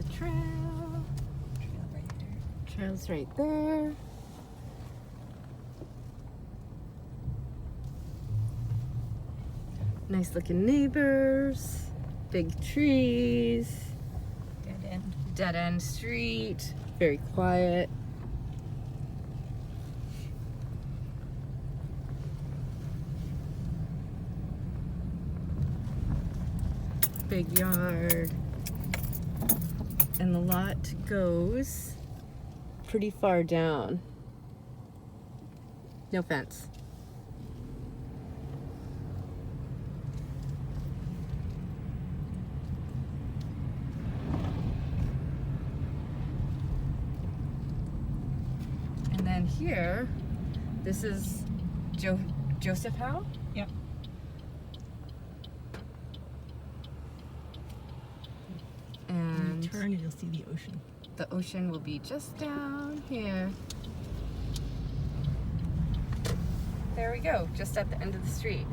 the trail. Trail right there. Trail's right there. Nice looking neighbors, big trees, dead end street, very quiet. Big yard. And the lot goes pretty far down. No fence. And then here, this is Joseph Howe? Yep. And you turn and you'll see the ocean. the ocean will be just down here. There we go, just at the end of the street.